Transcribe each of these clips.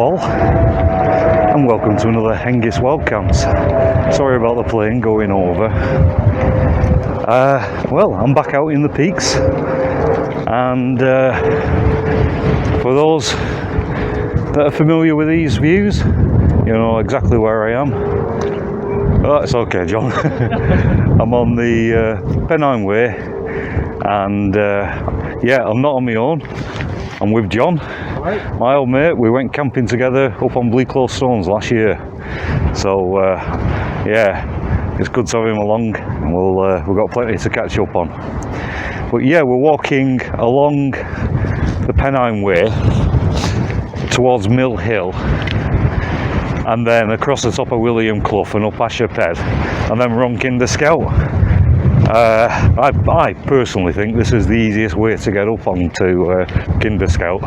all, and welcome to another Hengist Wildcams. Sorry about the plane going over. Well, I'm back out in the peaks, and for those that are familiar with these views, you know exactly where I am. Oh, it's okay, John. I'm on the Pennine Way, and yeah, I'm not on my own. I'm with Jon, my old mate. We went camping together up on Bleaklow Stones last year, so yeah, it's good to have him along, and we've got plenty to catch up on. But yeah, we're walking along the Pennine Way towards Mill Hill, and then across the top of William Clough and up Ashop Head, and then we're on Kinder Scout. I personally think this is the easiest way to get up onto Kinder Scout.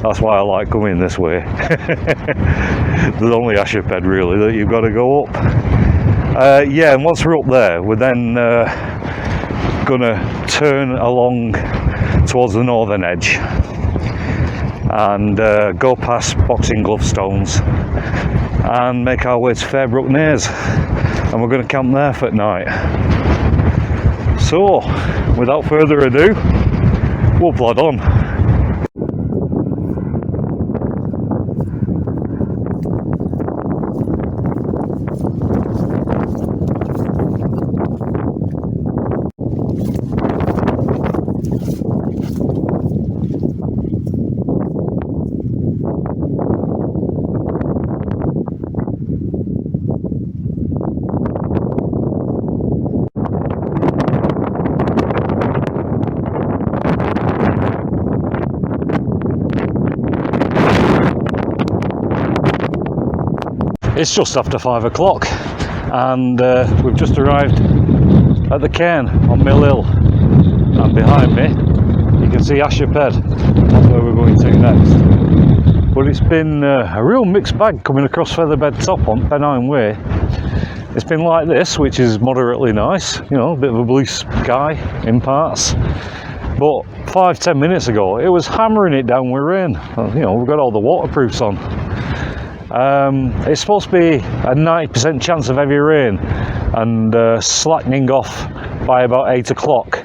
That's why I like coming this way. There's only Ashop Head really that you've got to go up. Yeah, and once we're up there, we're then gonna turn along towards the northern edge and go past Boxing Glove Stones and make our way to Fairbrook Naze, and we're going to camp there for night. So, without further ado, we'll plod on. It's just after 5 o'clock, and we've just arrived at the cairn on Mill Hill, and behind me you can see Ashop Head. That's where we're going to next. But it's been a real mixed bag coming across Featherbed top on Pennine Way. It's been like this, which is moderately nice, you know, a bit of a blue sky in parts. But 5-10 minutes ago it was hammering it down with rain. You know, we've got all the waterproofs on. It's supposed to be a 90% chance of heavy rain and slackening off by about 8 o'clock,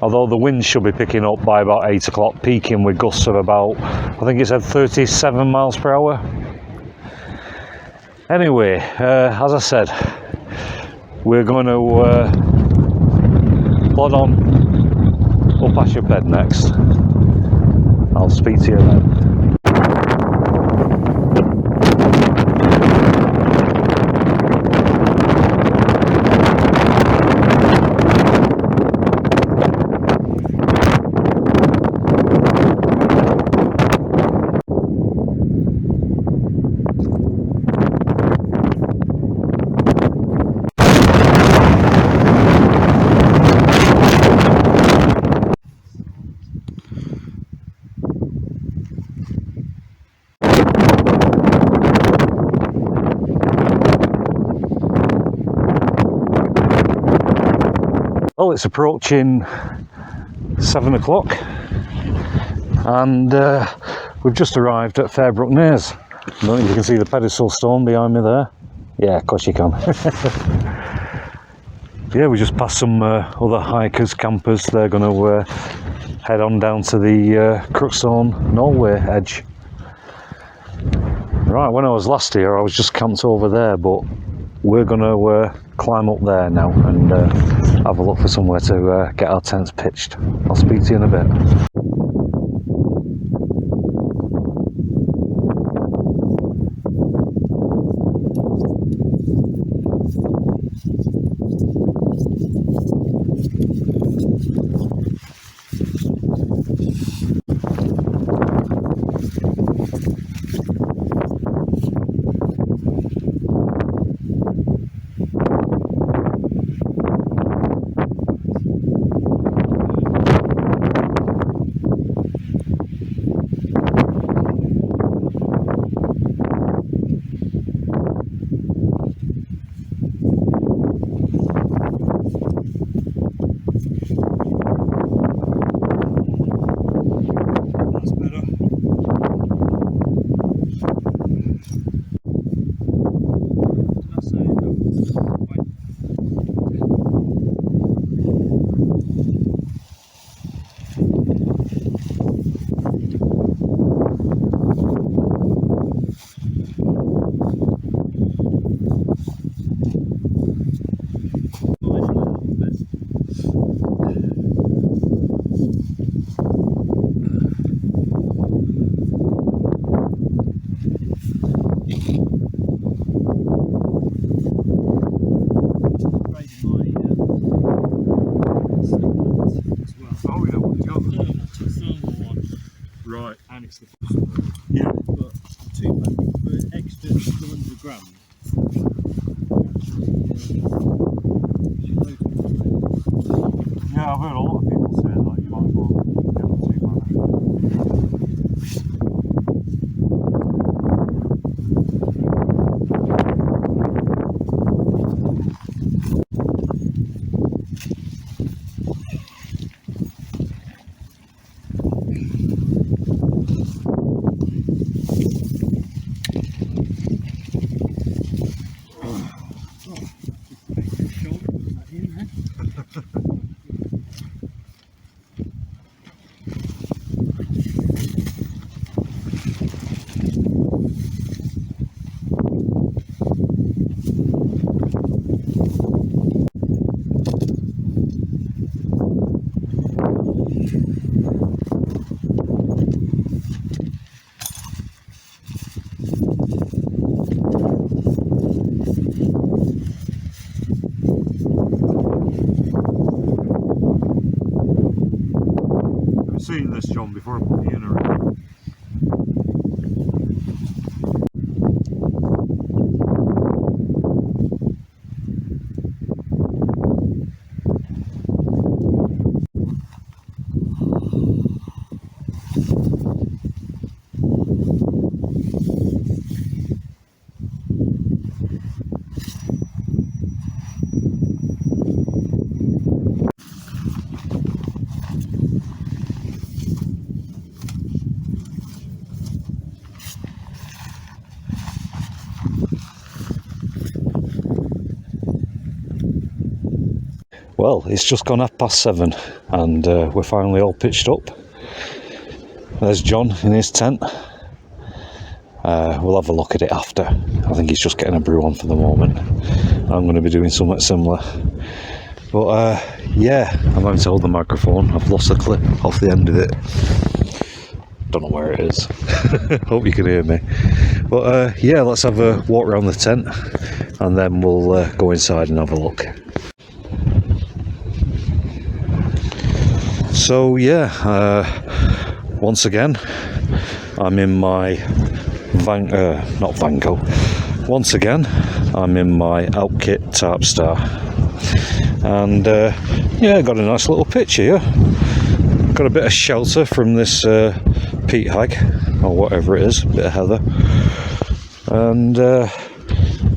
although the wind should be picking up by about 8 o'clock, peaking with gusts of about, I think it said 37 miles per hour. Anyway, as I said, we're going to plod on up Ashop Head next. I'll speak to you then. Well, it's approaching 7 o'clock, and we've just arrived at Fairbrook Naze. I don't think you can see the pedestal stone behind me there. Yeah, of course you can. Yeah, we just passed some other hikers, campers. They're going to head on down to the Crookstone Norway edge. Right, when I was last here, I was just camped over there, but we're going to climb up there now and have a look for somewhere to get our tents pitched. I'll speak to you in a bit. it's the yeah, but 2 pack for an extra 200 grams. Yeah, I've heard a lot of people say that you might as well get the 2 pack. I've seen this, John, before I put the inner in. Well, it's just gone 7:30 and we're finally all pitched up. There's John in his tent. We'll have a look at it after. I think he's just getting a brew on for the moment. I'm going to be doing something similar. But yeah, I'm having to hold the microphone. I've lost the clip off the end of it. Don't know where it is. Hope you can hear me. But yeah, let's have a walk around the tent and then we'll go inside and have a look. So yeah, once again, I'm in my Once again, I'm in my Outkit Tarp Star, and yeah, got a nice little pitch here. Got a bit of shelter from this peat hag or whatever it is, a bit of heather, and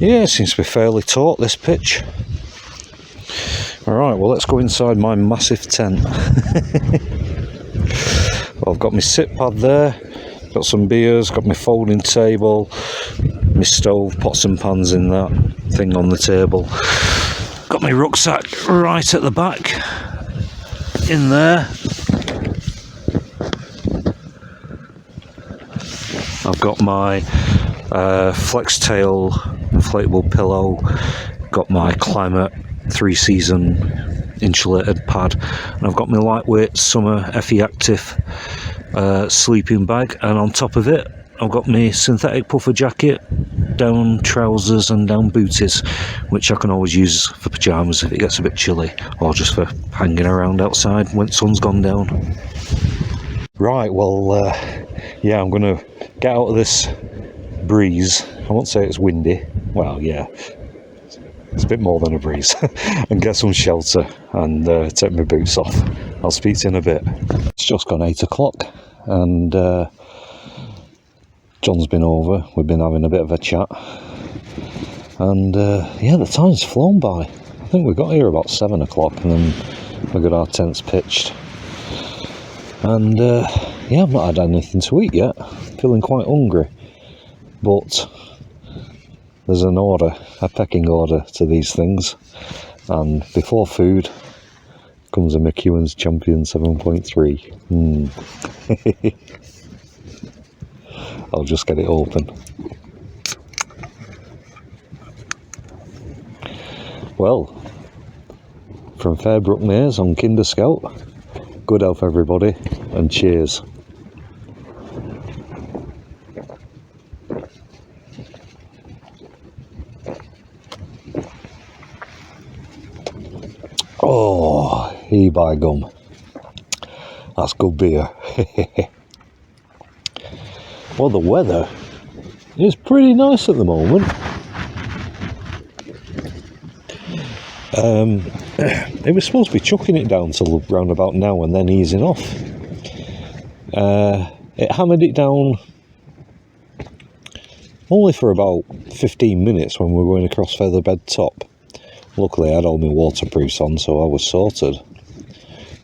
yeah, it seems to be fairly taut, this pitch. Alright, well, let's go inside my massive tent. Well, I've got my sit pad there, got some beers, got my folding table, my stove, pots and pans in that thing on the table. Got my rucksack right at the back, in there. I've got my flex tail inflatable pillow, got my Climate 3-season insulated pad, and I've got my lightweight summer FE Active sleeping bag, and on top of it I've got my synthetic puffer jacket, down trousers and down booties, which I can always use for pyjamas if it gets a bit chilly, or just for hanging around outside when the sun's gone down. Right, well yeah, I'm going to get out of this breeze. I won't say it's windy, well yeah, it's a bit more than a breeze, and get some shelter and take my boots off. I'll speak to you in a bit. It's just gone 8 o'clock and John's been over. We've been having a bit of a chat, and yeah, the time's flown by. I think we got here about 7 o'clock, and then we got our tents pitched, and yeah, I've not had anything to eat yet. Feeling quite hungry, but there's an order, a pecking order to these things, and before food comes a McEwen's Champion 7.3. I'll just get it open. Well, from Fairbrook Naze on Kinder Scout, good health everybody, and cheers. Oh, by gum. That's good beer. Well, the weather is pretty nice at the moment. It was supposed to be chucking it down till round about now and then easing off. It hammered it down only for about 15 minutes when we were going across Featherbed top. Luckily I had all my waterproofs on, so I was sorted.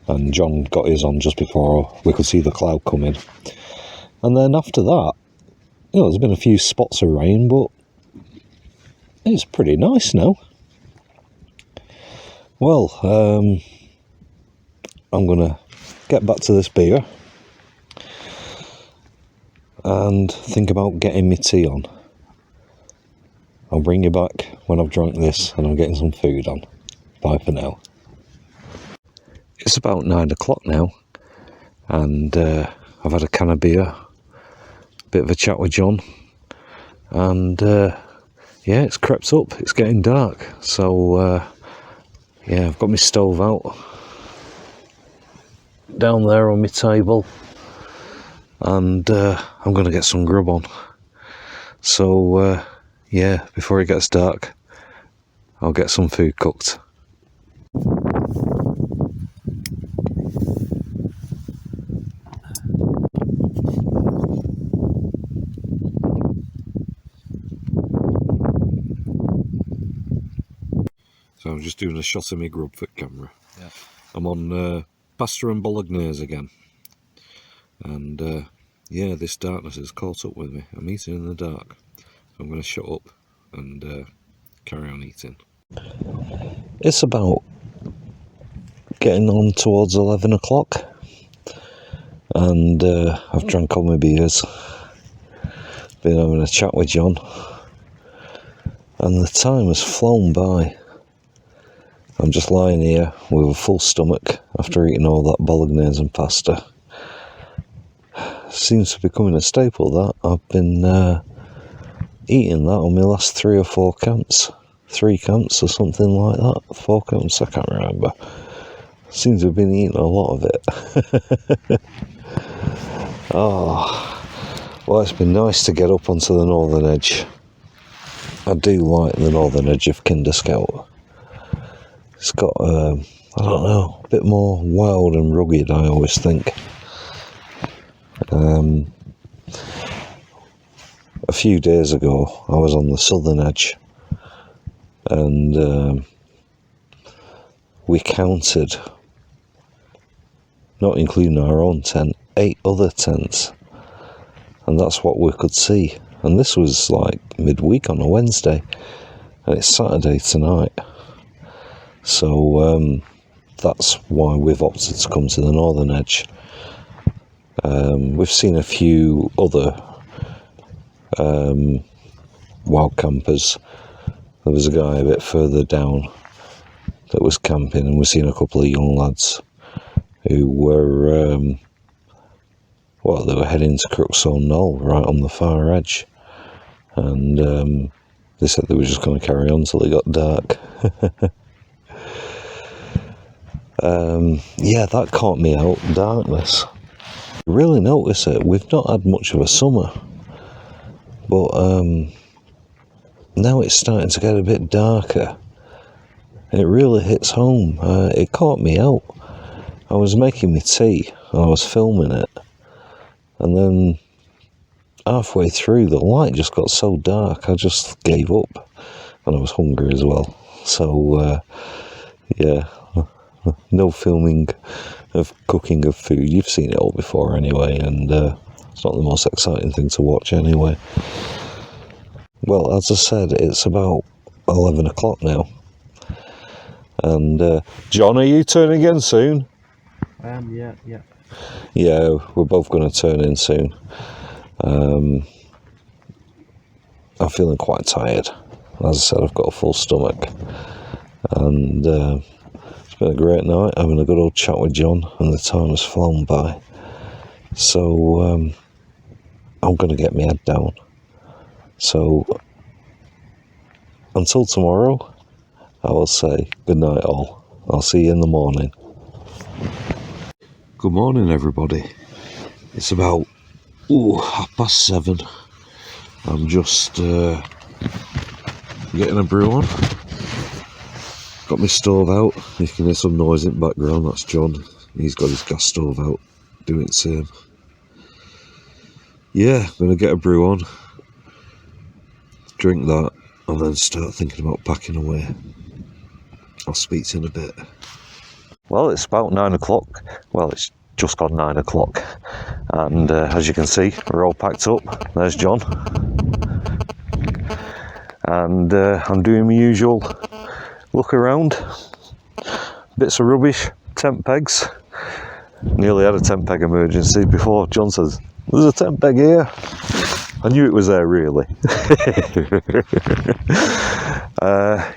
And Jon got his on just before we could see the cloud coming. And then after that, you know, there's been a few spots of rain, but it's pretty nice now. Well, I'm going to get back to this beer and think about getting my tea on. I'll bring you back when I've drunk this and I'm getting some food on. Bye for now. It's about 9 o'clock now, and I've had a can of beer, a bit of a chat with Jon, and yeah, it's crept up, it's getting dark, so yeah, I've got my stove out down there on my table, and I'm going to get some grub on. So yeah, before it gets dark, I'll get some food cooked. So I'm just doing a shot of my grub for camera. Yeah. I'm on pasta and bolognese again. And yeah, this darkness has caught up with me. I'm eating in the dark. So I'm going to shut up and carry on eating. It's about getting on towards 11 o'clock. And I've drank all my beers. Been having a chat with Jon. And the time has flown by. I'm just lying here with a full stomach after eating all that bolognese and pasta. Seems to be becoming a staple, that. I've been eating that on my last 3 or 4 camps. 3 camps or something like that. 4 camps, I can't remember. Seems to have been eating a lot of it. Oh, well, it's been nice to get up onto the northern edge. I do like the northern edge of Kinder Scout. It's got, I don't know, a bit more wild and rugged, I always think. A few days ago, I was on the southern edge, and we counted, not including our own tent, 8 other tents, and that's what we could see. And this was like midweek on a Wednesday, and it's Saturday tonight. So that's why we've opted to come to the northern edge. We've seen a few other wild campers. There was a guy a bit further down that was camping, and we've seen a couple of young lads who were, well, they were heading to Crooksole Knoll, right on the far edge. And they said they were just going to carry on till it got dark. Yeah, that caught me out, darkness. Really notice it. We've not had much of a summer, but now it's starting to get a bit darker. It really hits home. It caught me out. I was making my tea and I was filming it, and then halfway through the light just got so dark I just gave up, and I was hungry as well. So yeah, no filming of cooking of food. You've seen it all before anyway, and it's not the most exciting thing to watch anyway. Well, as I said, it's about 11 o'clock now, and Jon, are you turning in soon? Yeah. Yeah, we're both going to turn in soon. I'm feeling quite tired. As I said, I've got a full stomach, and it's been a great night, having a good old chat with Jon, and the time has flown by. So I'm going to get my head down. So until tomorrow, I will say good night all. I'll see you in the morning. Good morning, everybody. It's about Ooh, 7:30. I'm just getting a brew on. Got my stove out. You can hear some noise in the background. That's Jon. He's got his gas stove out, doing the same. Yeah, I'm gonna get a brew on, drink that, and then start thinking about packing away. I'll speak to you in a bit. Well, it's about 9 o'clock. Well, it's just gone 9 o'clock. And as you can see, we're all packed up. There's Jon. And I'm doing my usual look around. Bits of rubbish, tent pegs. Nearly had a tent peg emergency before Jon says, "There's a tent peg here." I knew it was there, really.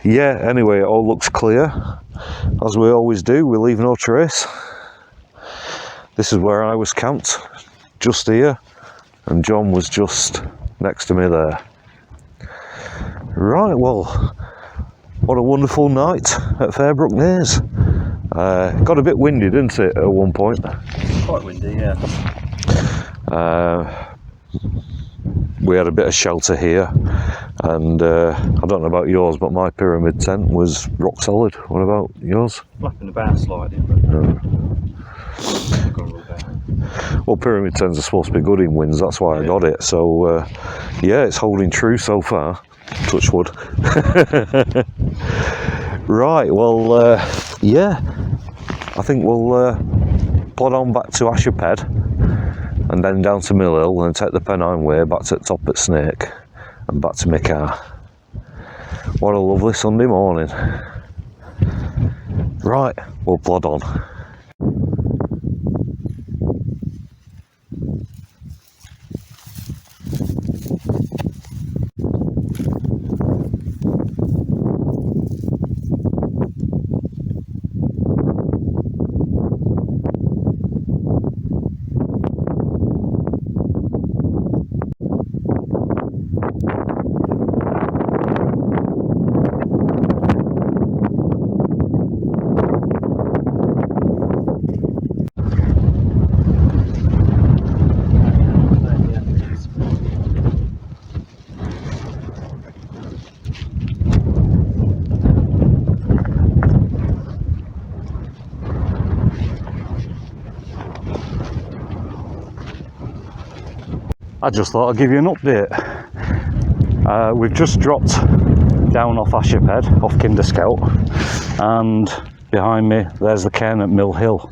Yeah, anyway, it all looks clear. As we always do, we leave no trace. This is where I was camped, just here, and Jon was just next to me there. Right, well, what a wonderful night at Fairbrook Naze. Got a bit windy, didn't it, at one point? Quite windy, yeah. We had a bit of shelter here, and I don't know about yours, but my pyramid tent was rock solid. What about yours? Flapping about slightly, but got a bit. Well, pyramid tents are supposed to be good in winds, that's why I got it. So yeah, it's holding true so far. Touch wood. Right, well, yeah, I think we'll plod on back to Ashop Head, and then down to Mill Hill, and take the Pennine Way back to the top at Snake, and back to my car. What a lovely Sunday morning. Right, we'll plod on. I just thought I'd give you an update. We've just dropped down off Ashop Head, off Kinder Scout, and behind me there's the cairn at Mill Hill.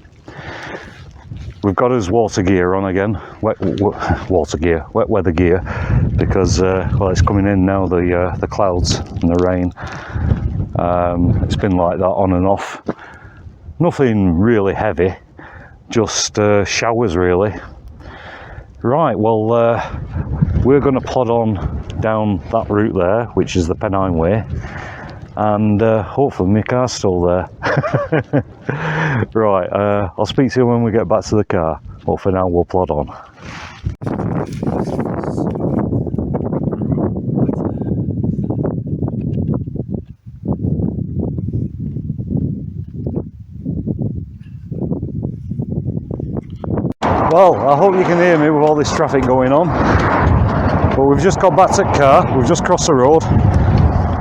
We've got his water gear on again, wet weather gear, because well, it's coming in now, the clouds and the rain. It's been like that on and off. Nothing really heavy, just showers really. Right, well, we're going to plod on down that route there, which is the Pennine Way, and hopefully my car's still there. Right, I'll speak to you when we get back to the car, but for now we'll plod on. Well, I hope you can hear me with all this traffic going on. But we've just got back to the car, we've just crossed the road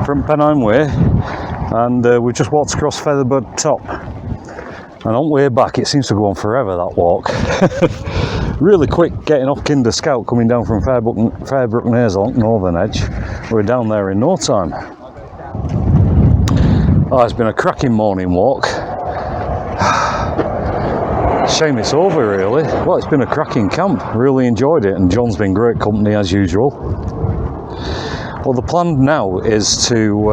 from Pennine Way, and we've just walked across Featherbed top. And on the way back, it seems to go on forever, that walk. Really quick getting off Kinder Scout, coming down from Fairbrook Naze along Northern Edge. We're down there in no time. Oh, it's been a cracking morning walk. Shame it's over really. Well, it's been a cracking camp, really enjoyed it, and Jon's been great company as usual. Well, the plan now is to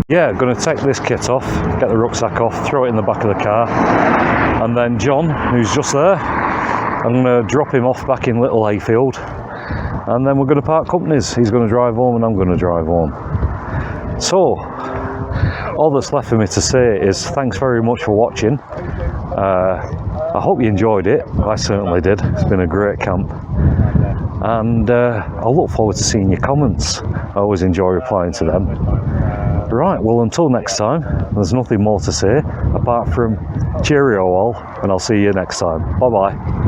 yeah, going to take this kit off, get the rucksack off, throw it in the back of the car, and then Jon, who's just there, I'm going to drop him off back in Little Hayfield, and then we're going to part companies. He's going to drive home and I'm going to drive home. So all that's left for me to say is thanks very much for watching. I hope you enjoyed it. I certainly did. It's been a great camp, and I look forward to seeing your comments. I always enjoy replying to them. Right, well, until next time, there's nothing more to say apart from cheerio all, and I'll see you next time. Bye bye.